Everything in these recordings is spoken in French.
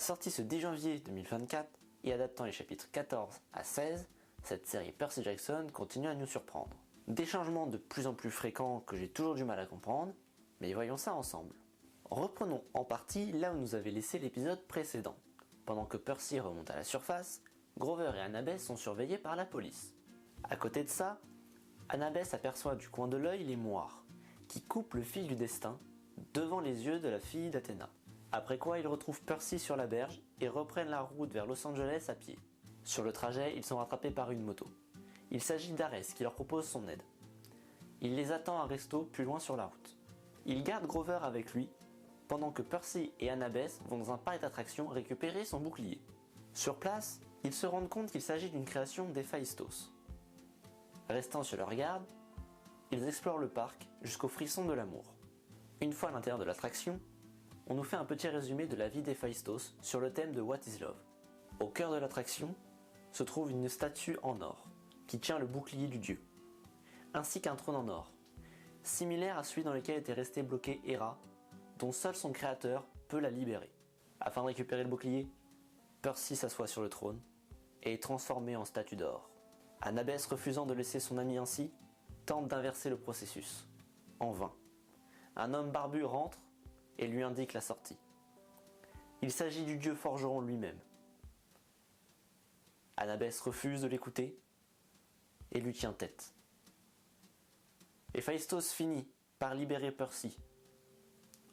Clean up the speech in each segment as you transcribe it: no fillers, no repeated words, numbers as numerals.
Sortie ce 10 janvier 2024 et adaptant les chapitres 14 à 16, cette série Percy Jackson continue à nous surprendre. Des changements de plus en plus fréquents que j'ai toujours du mal à comprendre, mais voyons ça ensemble. Reprenons en partie là où nous avait laissé l'épisode précédent. Pendant que Percy remonte à la surface, Grover et Annabeth sont surveillés par la police. À côté de ça, Annabeth aperçoit du coin de l'œil les moires, qui coupent le fil du destin devant les yeux de la fille d'Athéna. Après quoi, ils retrouvent Percy sur la berge et reprennent la route vers Los Angeles à pied. Sur le trajet, ils sont rattrapés par une moto. Il s'agit d'Arès qui leur propose son aide. Il les attend à resto plus loin sur la route. Il garde Grover avec lui, pendant que Percy et Annabeth vont dans un parc d'attractions récupérer son bouclier. Sur place, ils se rendent compte qu'il s'agit d'une création d'Héphaïstos. Restant sur leur garde, ils explorent le parc jusqu'au frisson de l'amour. Une fois à l'intérieur de l'attraction, on nous fait un petit résumé de la vie d'Héphaïstos sur le thème de What is Love. Au cœur de l'attraction se trouve une statue en or qui tient le bouclier du dieu, ainsi qu'un trône en or, similaire à celui dans lequel était resté bloqué Héra, dont seul son créateur peut la libérer. Afin de récupérer le bouclier, Percy s'assoit sur le trône et est transformé en statue d'or. Annabeth, refusant de laisser son ami ainsi, tente d'inverser le processus. En vain. Un homme barbu rentre et lui indique la sortie. Il s'agit du dieu forgeron lui-même. Annabeth refuse de l'écouter et lui tient tête. Héphaïstos finit par libérer Percy,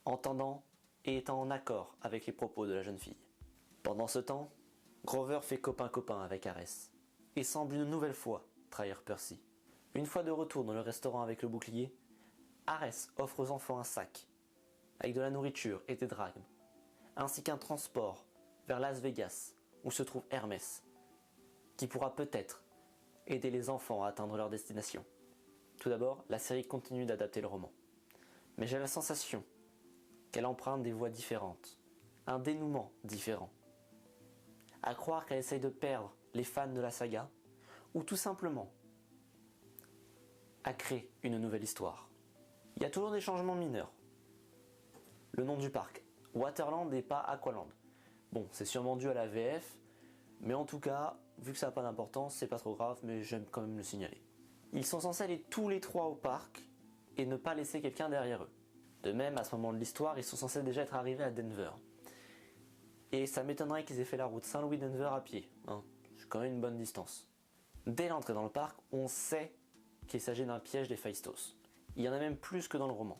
entendant et étant en accord avec les propos de la jeune fille. Pendant ce temps, Grover fait copain-copain avec Arès et semble une nouvelle fois trahir Percy. Une fois de retour dans le restaurant avec le bouclier, Arès offre aux enfants un sac avec de la nourriture et des drachmes, ainsi qu'un transport vers Las Vegas où se trouve Hermès, qui pourra peut-être aider les enfants à atteindre leur destination. Tout d'abord, la série continue d'adapter le roman, mais j'ai la sensation qu'elle emprunte des voies différentes, un dénouement différent. À croire qu'elle essaye de perdre les fans de la saga, ou tout simplement à créer une nouvelle histoire. Il y a toujours des changements mineurs. Le nom du parc, Waterland et pas Aqualand. Bon, c'est sûrement dû à la VF, mais en tout cas, vu que ça n'a pas d'importance, c'est pas trop grave, mais j'aime quand même le signaler. Ils sont censés aller tous les trois au parc et ne pas laisser quelqu'un derrière eux. De même, à ce moment de l'histoire, ils sont censés déjà être arrivés à Denver. Et ça m'étonnerait qu'ils aient fait la route Saint-Louis-Denver à pied. C'est quand même une bonne distance. Dès l'entrée dans le parc, on sait qu'il s'agit d'un piège d'Héphaïstos. Il y en a même plus que dans le roman.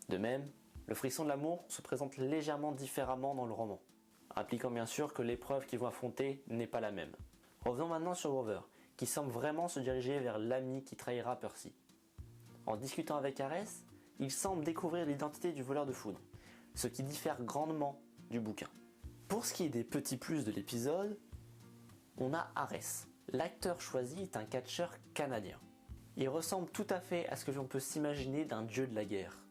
De même, le frisson de l'amour se présente légèrement différemment dans le roman, impliquant bien sûr que l'épreuve qu'ils vont affronter n'est pas la même. Revenons maintenant sur Grover, qui semble vraiment se diriger vers l'ami qui trahira Percy. En discutant avec Arès, il semble découvrir l'identité du voleur de foudre, ce qui diffère grandement du bouquin. Pour ce qui est des petits plus de l'épisode, on a Arès. L'acteur choisi est un catcheur canadien. Il ressemble tout à fait à ce que l'on peut s'imaginer d'un dieu de la guerre.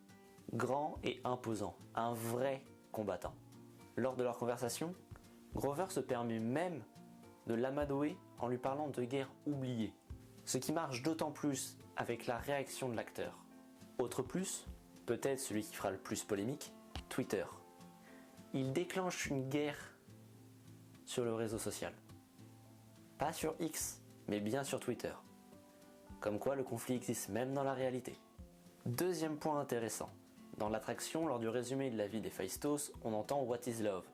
Grand et imposant, un vrai combattant. Lors de leur conversation, Grover se permet même de l'amadouer en lui parlant de guerre oubliée, ce qui marche d'autant plus avec la réaction de l'acteur. Autre plus, peut-être celui qui fera le plus polémique, Twitter. Il déclenche une guerre sur le réseau social. Pas sur X, mais bien sur Twitter. Comme quoi le conflit existe même dans la réalité. Deuxième point intéressant. Dans l'attraction, lors du résumé de la vie d'Héphaïstos, on entend What is Love.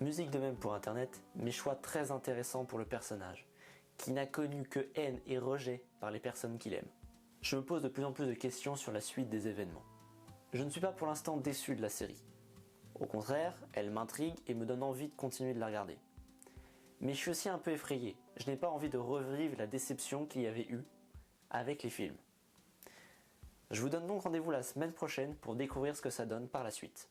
Musique de même pour internet, mais choix très intéressant pour le personnage, qui n'a connu que haine et rejet par les personnes qu'il aime. Je me pose de plus en plus de questions sur la suite des événements. Je ne suis pas pour l'instant déçu de la série. Au contraire, elle m'intrigue et me donne envie de continuer de la regarder. Mais je suis aussi un peu effrayé, je n'ai pas envie de revivre la déception qu'il y avait eu avec les films. Je vous donne donc rendez-vous la semaine prochaine pour découvrir ce que ça donne par la suite.